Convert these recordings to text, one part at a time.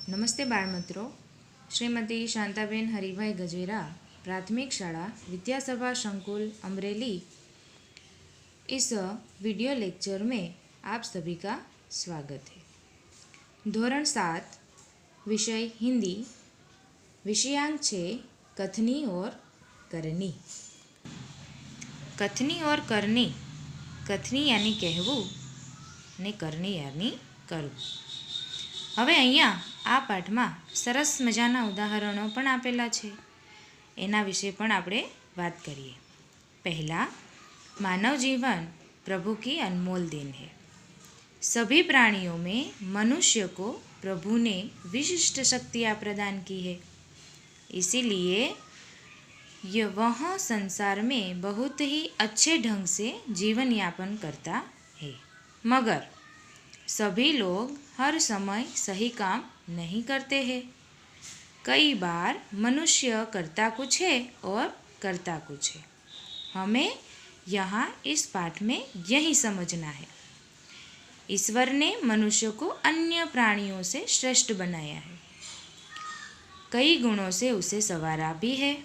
नमस्ते बाल मित्रों। श्रीमती शांताबेन हरिभाई गजेरा, प्राथमिक शाला विद्यासभा संकुल अमरेली। इस वीडियो लेक्चर में आप सभी का स्वागत है। धोरण 7, विषय हिंदी, विषयांक 6, कथनी और करनी। कथनी और करनी। कथनी यानी कહેવું અને કરनी यानी કરવું। હવે અહીંયા આ પાઠમાં સરસ મજાના ઉદાહરણો પણ આપેલા છે, એના વિશે પણ આપણે વાત કરીએ। પહેલાં, मानव जीवन प्रभु की अनमोल देन है। सभी प्राणियों में मनुष्य को प्रभु ने विशिष्ट शक्तियाँ प्रदान की है, इसीलिए वह संसार में बहुत ही अच्छे ढंग से जीवन यापन करता है। मगर सभी लोग हर समय सही काम नहीं करते हैं। कई बार मनुष्य करता कुछ है और करता कुछ है। हमें यहाँ इस पाठ में यही समझना है। ईश्वर ने मनुष्य को अन्य प्राणियों से श्रेष्ठ बनाया है। कई गुणों से उसे संवारा भी है,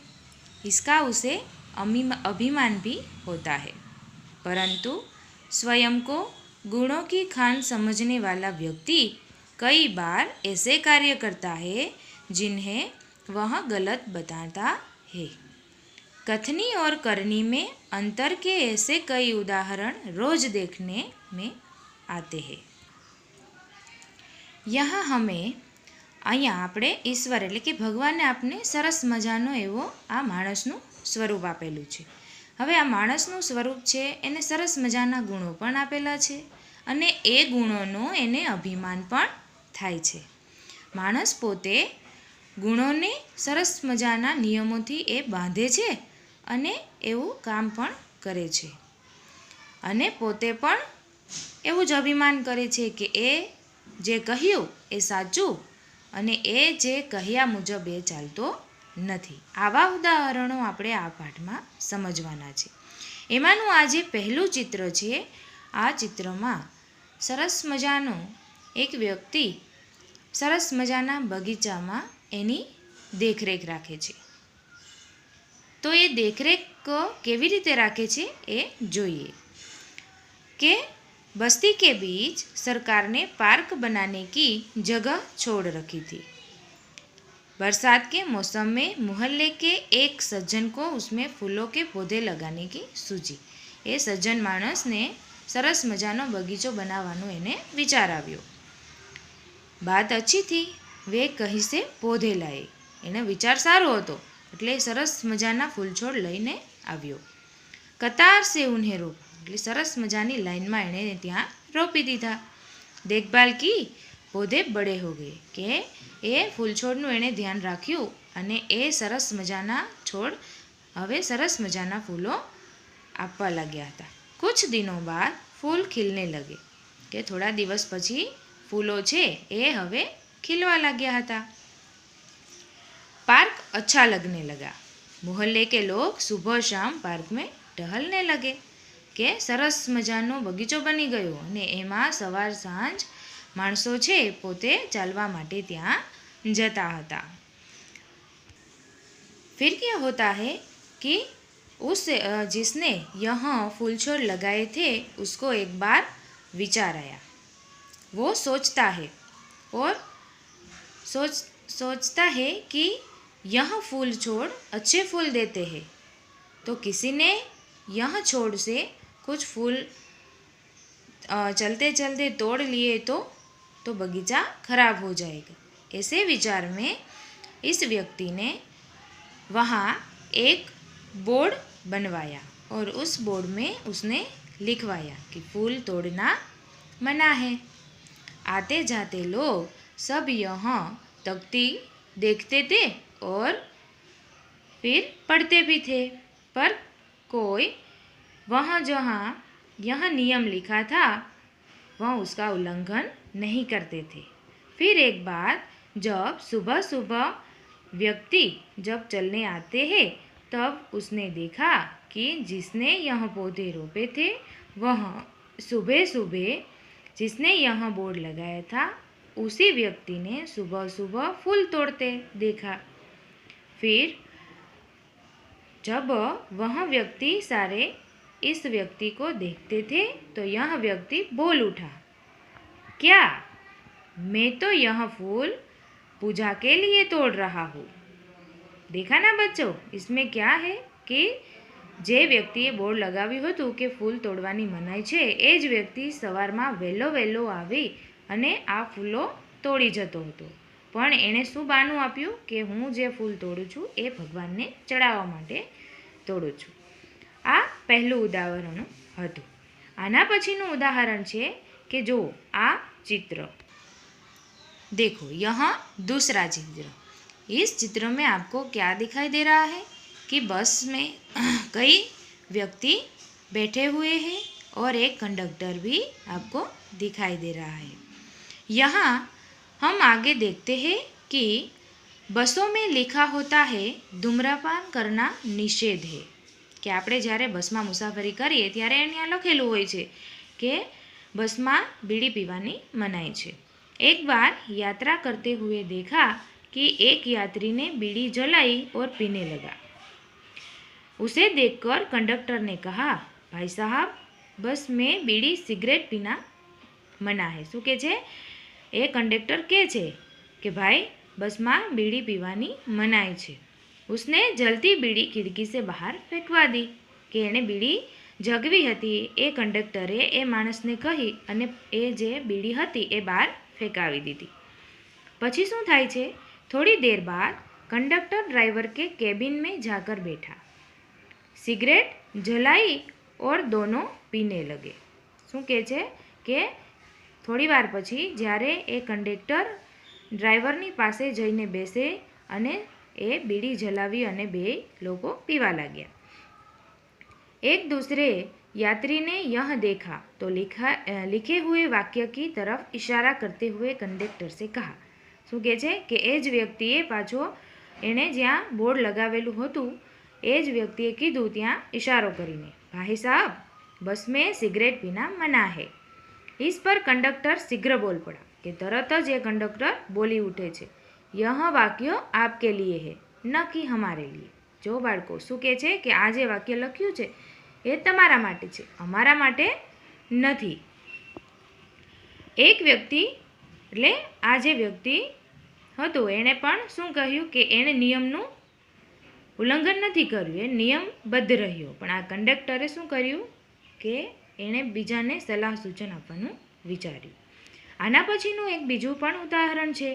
इसका उसे अभिमान भी होता है। परंतु स्वयं को गुणों की खान समझने वाला व्यक्ति कई बार ऐसे कार्य करता है जिन्हें वह गलत बताता है। कथनी और करनी में अंतर के ऐसे कई उदाहरण रोज देखने में आते हैं। यहाँ हमें અહીંયા આપણે ઈશ્વર એટલે કે ભગવાને આપને સરસ મજાનો એવો આ માણસનું સ્વરૂપ આપેલું છે। હવે આ માણસનું સ્વરૂપ છે એને સરસ મજાના ગુણો પણ આપેલા છે અને એ ગુણોનો એને અભિમાન પણ થાય છે। માણસ પોતે ગુણોને સરસ મજાના નિયમોથી એ બાંધે છે અને એવું કામ પણ કરે છે અને પોતે પણ એવું જ અભિમાન કરે છે કે એ જે કહ્યું એ સાચું અને એ જે કહ્યા મુજબ એ ચાલતો નથી। આવા ઉદાહરણો આપણે આ પાઠમાં સમજવાના છે। એમાંનું આ જે પહેલું ચિત્ર છે, આ ચિત્રમાં સરસ મજાનો એક વ્યક્તિ સરસ મજાના બગીચામાં એની દેખરેખ રાખે છે। તો એ દેખરેખ કેવી રીતે રાખે છે એ જોઈએ કે बस्ती के बीच सरकार ने पार्क बनाने की जगह छोड़ रखी थी। बरसात के मौसम में मोहल्ले के एक सज्जन को उसमें फूलों के पौधे लगाने की सूझी। ये सज्जन मानस ने सरस मजानो बगीचो बनावવાનો એને વિચાર આવ્યો। बात अच्छी थी, वे कहीं से पौधे लाए। એનો વિચાર સારો હતો એટલે સરસ મજાના ફૂલછોડ લઈને આવ્યો। कतार से उन्हें रोप, એટલે સરસ મજાની લાઈનમાં એણે ત્યાં રોપી દીધા। દેખભાલ की, पौधे बड़े हो गए કે એ ફૂલછોડનું એણે ધ્યાન રાખ્યું અને એ સરસ મજાના છોડ હવે સરસ મજાના ફૂલો આપવા લાગ્યા હતા। कुछ दिनों बाद फूल खिलने लगे કે થોડા દિવસ પછી ફૂલો છે એ હવે ખીલવા लाग्या હતા। पार्क अच्छा लगने लगा। मोहल्ले के लोग सुबह शाम पार्क में टहलने लगे કે સરસ મજાનો બગીચો બની ગયો અને એમાં સવાર સાંજ માણસો છે પોતે ચાલવા માટે ત્યાં જતા હતા। फिर क्या होता है कि जिसने यहाँ फूलछोड़ लगाए थे उसको एक बार विचार आया। वो सोचता है और सोचता है कि यह फूल छोड़ अच्छे फूल देते हैं, तो किसी ने यह छोड़ से कुछ फूल चलते चलते तोड़ लिए तो बगीचा खराब हो जाएगा। ऐसे विचार में इस व्यक्ति ने वहाँ एक बोर्ड बनवाया और उस बोर्ड में उसने लिखवाया कि फूल तोड़ना मना है। आते जाते लोग सब यहाँ तख्ती देखते थे और फिर पढ़ते भी थे, पर कोई वहाँ जहाँ यह नियम लिखा था वह उसका उल्लंघन नहीं करते थे। फिर एक बार जब सुबह सुबह व्यक्ति जब चलने आते हैं तब उसने देखा कि जिसने यह पौधे रोपे थे वह सुबह सुबह जिसने यह बोर्ड लगाया था उसी व्यक्ति ने सुबह सुबह फूल तोड़ते देखा। फिर जब वह व्यक्ति सारे इस व्यक्ति को देखते थे तो यह व्यक्ति बोल उठा, क्या मैं तो यह फूल पूजा के लिए तोड़ रहा हूँ। देखा ना बच्चों, इसमें क्या है कि જે વ્યક્તિએ બોર્ડ લગાવ્યું હતું કે ફૂલ તોડવાની મનાઈ છે, એ જ વ્યક્તિ સવારમાં વહેલો આવી અને આ ફૂલો તોડી જતો હતો. પણ એણે શું બહાનું આપ્યું કે હું જે ફૂલ તોડું છું એ ભગવાનને ચડાવવા માટે તોડું છું. આ પહેલું ઉદાહરણ હતું. આના પછીનું ઉદાહરણ છે કે જો આ ચિત્ર देखो, यहाँ दूसरा चित्र. इस चित्र में आपको क्या दिखाई दे रहा है कि बस में कई व्यक्ति बैठे हुए हैं और एक कंडक्टर भी आपको दिखाई दे रहा है. यहाँ हम आगे देखते हैं कि बसों में लिखा होता है धूम्रपान करना निषेध है. कि આપણે જ્યારે બસમાં મુસાફરી કરીએ ત્યારે અહીંયા લખેલું હોય છે કે બસમાં બીડી પીવાની મનાઈ છે. एक बार यात्रा करते हुए देखा कि एक यात्री ने बीड़ी जलाई और पीने लगा. उसे देखकर कंडक्टर ने कहा, भाई साहब बस में बीड़ी सिगरेट पीना मना है. શું કહે છે? એ કંડક્ટર કહે છે કે ભાઈ બસમાં બીડી પીવાની મનાઈ છે. उसने जलती बीड़ी खिड़की से बाहर फेंकवा दी. કે એણે બીડી જગવી હતી એ કંડક્ટરે એ માણસને કહી અને એ જે બીડી હતી એ બહાર फेंकावी दीधी. पछी शू थाय छे? थोड़ी देर बाद कंडक्टर ड्राइवर के केबिन में जाकर बैठा, सिगरेट जलाई और दोनों पीने लगे. शू कहे छे के थोड़ी वार पछी ज्यारे ए कंडक्टर ड्राइवरनी पासे जईने बेसे अने ए बीड़ी जलावी अने बे लोको पीवा लाग्या. एक दूसरे यात्री ने यह देखा तो लिखे हुए वाक्य की तरफ इशारा करते हुए कंडक्टर से कहा. શું કહે છે કે એ જ વ્યક્તિએ પાછો એણે જ્યાં બોર્ડ લગાવેલું હતું એ જ વ્યક્તિએ કીધું ત્યાં ઇશારો કરીને, ભાઈ સાहब बस में सिगरेट पीना मना है. इस पर कंडक्टर शीघ्र बोल पड़ा कि तरत ज ये कंडक्टर बोली उठे छे, यह वाक्य आपके लिए है न कि हमारे लिए. जो बाળકો શું કહે છે કે આ જે વાક્ય લખ્યું છે એ તમારા માટે છે, અમારા માટે નથી. એક વ્યક્તિ એટલે આ જે વ્યક્તિ હતો એણે પણ શું કહ્યું કે એણે નિયમનું ઉલ્લંઘન નથી કર્યું, એ નિયમબદ્ધ રહ્યો. પણ આ કંડક્ટરે શું કર્યું કે એણે બીજાને સલાહ સૂચન આપવાનું વિચાર્યું. આના પછીનું એક બીજું પણ ઉદાહરણ છે,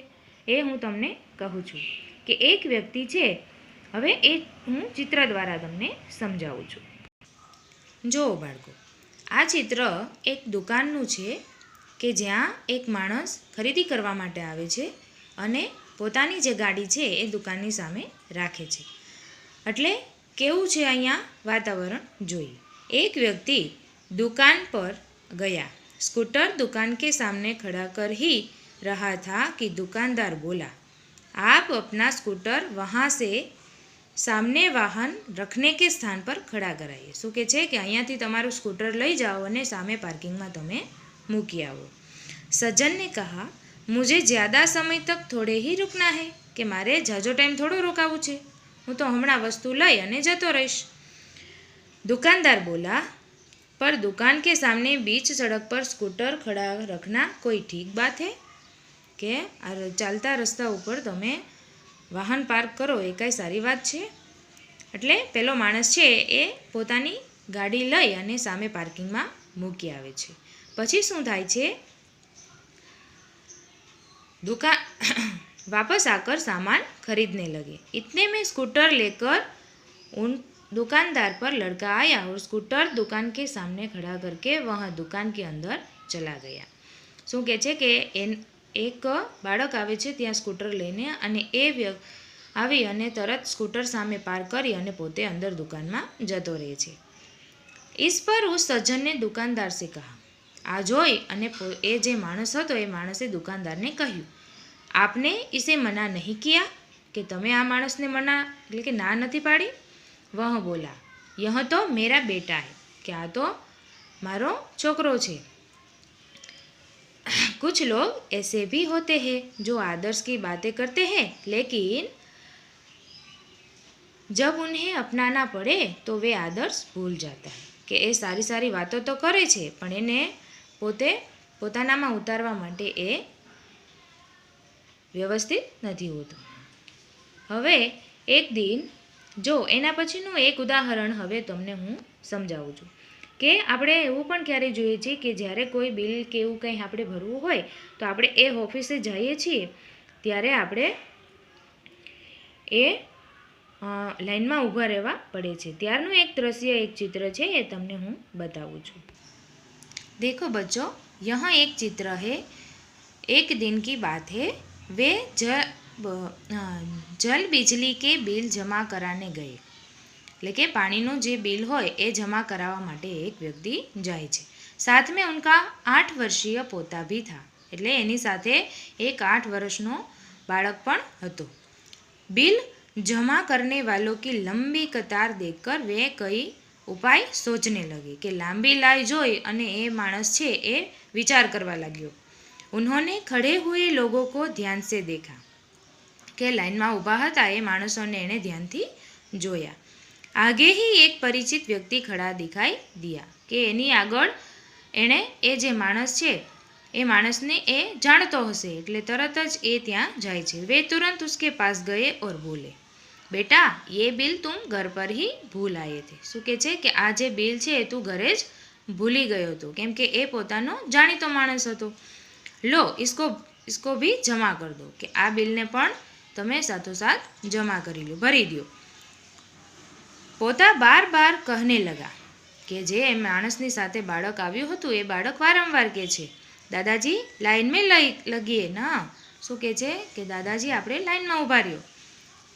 એ હું તમને કહું છું કે એક વ્યક્તિ છે. હવે એ હું ચિત્ર દ્વારા તમને સમજાવું છું. જો બાળકો, આ ચિત્ર એક દુકાનનું છે કે જ્યાં એક માણસ ખરીદી કરવા માટે આવે છે અને પોતાની જે ગાડી છે એ દુકાનની સામે રાખે છે. એટલે કેવું છે અહીંયા વાતાવરણ જોઈએ. एक व्यक्ति दुकान पर गया. स्कूटर दुकान के सामने खड़ा कर ही रहा था कि दुकानदार बोला, आप अपना स्कूटर वहाँ से सामने वाहन रखने के स्थान पर खड़ा कराइए. શું કહે છે કે અહીંયાથી તમારું સ્કૂટર લઈ જાઓ અને સામે પાર્કિંગમાં તમે મૂકી આવો. सज्जन ने कहा, मुझे ज़्यादा समय तक थोड़े ही रुकना है. કે મારે જાજો ટાઈમ થોડો રોકાવું છે, હું તો હમણાં વસ્તુ લઈ અને જતો રહીશ. दुकानदार बोला, पर दुकान के सामने बीच सड़क पर स्कूटर खड़ा रखना कोई ठीक बात है? કે આ ચાલતા રસ્તા ઉપર તમે વાહન પાર્ક કરો એ કાંઈ સારી વાત છે? એટલે પેલો માણસ છે એ પોતાની ગાડી લઈ અને સામે પાર્કિંગમાં મૂકી આવે છે. પછી શું થાય છે? दुकान वापस आकर सामान खरीदने लगे. इतने में स्कूटर लेकर उन दुकानदार पर लड़का आया और स्कूटर दुकान के सामने खड़ा करके वह दुकान के अंदर चला गया. શું કહે છે કે એક બાળક આવે છે ત્યાં સ્કૂટર લઈને અને એ આવી અને તરત સ્કૂટર સામે પાર્ક કરી અને પોતે અંદર દુકાનમાં જતો રહે છે. इस पर उस सज्जन ने दुकानदार से कहा. આ જોઈ અને એ જે માણસ હતો એ માણસે દુકાનદારને કહ્યું, આપને इसे मना नहीं किया? કે તમે આ માણસને મના એટલે કે ના નથી પાડી? वह बोला, यह तो मेरा बेटा है. કે આ તો મારો છોકરો છે. कुछ लोग ऐसे भी होते हैं जो आदर्श की बातें करते हैं, लेकिन जब उन्हें अपनाना पड़े तो वे आदर्श भूल जाता है કે એ સારી સારી વાતો તો કરે છે પણ એને પોતાનામાં ઉતારવા માટે એ વ્યવસ્થિત નથી હોતું. હવે એક દિન જો એના પછીનું એક ઉદાહરણ હવે તમને હું સમજાવું છું કે આપણે એવું પણ ક્યારેય જોઈએ છીએ કે જ્યારે કોઈ બિલ કે એવું કંઈ આપણે ભરવું હોય તો આપણે એ ઓફિસે જઈએ છીએ ત્યારે આપણે એ લાઈનમાં ઊભા રહેવા પડે છે. ત્યારનું એક દ્રશ્ય, એક ચિત્ર છે, એ તમને હું बताऊँ છું. देखो बच्चों, यहाँ एक चित्र है. एक दिन की बात है. वे जल बिजली के बिल जमा कराने गए. એટલે કે પાણીનું જે બિલ હોય એ જમા કરાવવા માટે એક વ્યક્તિ જાય છે. સાથ में उनका 8 वर्षीय पोता भी था. એટલે એની સાથે એક 8 વર્ષનો બાળક પણ હતો. बिल जमा करने वालों की लंबी कतार देखकर वे कई उपाय सोचने लगे कि लांबी लाइन જોઈ અને એ માણસ છે એ વિચાર કરવા લાગ્યો. उन्होंने खड़े हुए लोगों को ध्यान से देखा કે લાઈનમાં ઊભા હતા એ માણસોને એણે ધ્યાનથી જોયા. आगे ही एक परिचित व्यक्ति खड़ा दिखाई दिया કે એની આગળ એણે એ જે માણસ છે એ માણસને એ જાણતો હશે એટલે તરત જ એ ત્યાં જાય છે. वे तुरंत उसके पास गए और बोले, बेटा ये बिल तुम घर पर ही भूल आए थे. શું કહે છે કે આ જે બિલ છે એ તું ઘરે જ ભૂલી ગયો હતો, કેમ કે એ પોતાનો જાણીતો માણસ હતો. લો इसको भी जमा कर दो કે આ બિલને પણ તમે સાથોસાથ જમા કરી લો, ભરી દો. પોતા બાર બાર કહને લગા કે જે માણસની સાથે બાળક આવ્યું હતું એ બાળક વારંવાર કહે છે, દાદાજી લાઈન में लगिए ना. શું કહે છે કે દાદાજી આપણે લાઈનમાં ઊભા રહ્યો.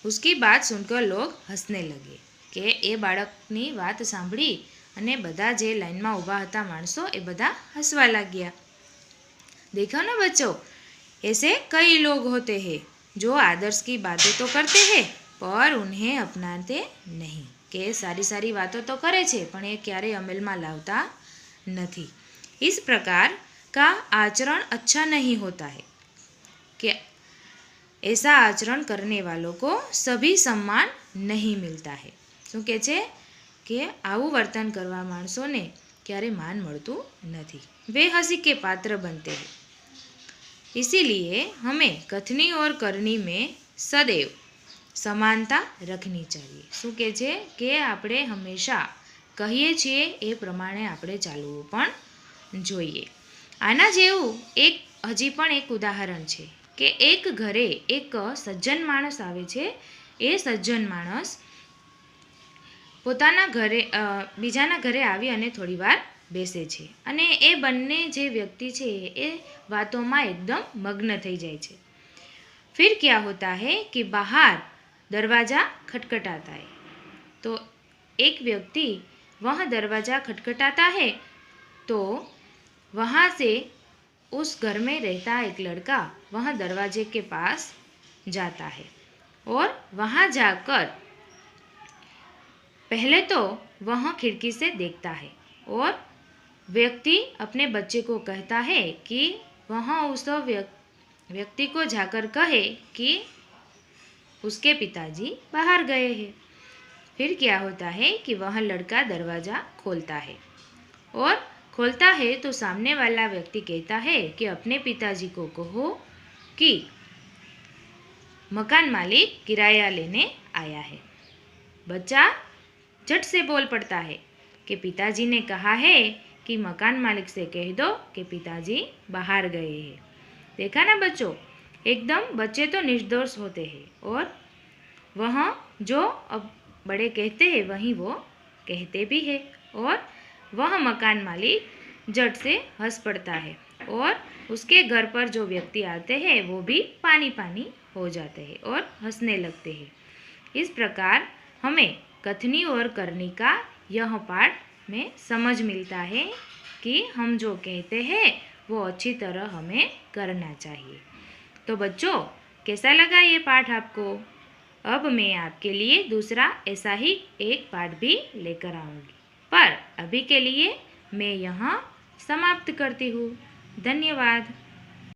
उसकी बात सुनकर लोग हंसने लगे કે એ બાળકની વાત સાંભળી અને બધા જે લાઈનમાં ઊભા હતા માણસો એ બધા હસવા લાગ્યા. देखो ना बच्चों, ऐसे कई लोग होते हैं जो आदर्श की बातें तो करते हैं पर उन्हें अपनाते नहीं. કે સારી સારી વાતો તો કરે છે પણ એ ક્યારેય અમલમાં લાવતા નથી. इस प्रकार का आचरण अच्छा नहीं होता है कि ऐसा आचरण करने वालों को सभी सम्मान नहीं मिलता है. શું કહે છે કે આવું વર્તન કરવા માણસોને ક્યારે માન મળતું નથી. वे हंसी के पात्र बनते हैं. इसीलिए हमें कथनी और करनी में सदैव સમાનતા રખની चाहिए. શું કહે છે કે આપણે હંમેશા કહીએ છીએ એ પ્રમાણે આપણે ચાલવું પણ જોઈએ. આના જેવું હજી પણ એક ઉદાહરણ છે કે એક ઘરે એક સજ્જન માણસ આવે છે. એ સજ્જન માણસ પોતાના ઘરે બીજાના ઘરે આવી અને થોડી વાર બેસે છે અને એ બંને જે વ્યક્તિ છે એ વાતોમાં એકદમ મગ્ન થઈ જાય છે. फिर क्या होता है कि बाहर दरवाज़ा खटखटाता है. तो एक व्यक्ति वह दरवाज़ा खटखटाता है तो वहाँ से उस घर में रहता एक लड़का वह दरवाजे के पास जाता है और वहाँ जाकर पहले तो वह खिड़की से देखता है और व्यक्ति अपने बच्चे को कहता है कि वह उस व्यक्ति को जाकर कहे कि उसके पिताजी बाहर गए हैं. फिर क्या होता है कि वह लड़का दरवाज़ा खोलता है और खोलता है तो सामने वाला व्यक्ति कहता है कि अपने पिताजी को कहो कि मकान मालिक किराया लेने आया है. बच्चा झट से बोल पड़ता है कि पिताजी ने कहा है कि मकान मालिक से कह दो कि पिताजी बाहर गए हैं. देखा ना बच्चों, एकदम बच्चे तो निर्दोष होते हैं और वह जो अब बड़े कहते हैं वहीं वो कहते भी है और वह मकान मालिक झट से हंस पड़ता है और उसके घर पर जो व्यक्ति आते हैं वो भी पानी पानी हो जाते हैं और हंसने लगते हैं. इस प्रकार हमें कथनी और करनी का यह पाठ में समझ मिलता है कि हम जो कहते हैं वो अच्छी तरह हमें करना चाहिए. तो बच्चों, कैसा लगा ये पाठ आपको? अब मैं आपके लिए दूसरा ऐसा ही एक पाठ भी लेकर आऊँगी, पर अभी के लिए मैं यहाँ समाप्त करती हूँ. ધન્યવાદ.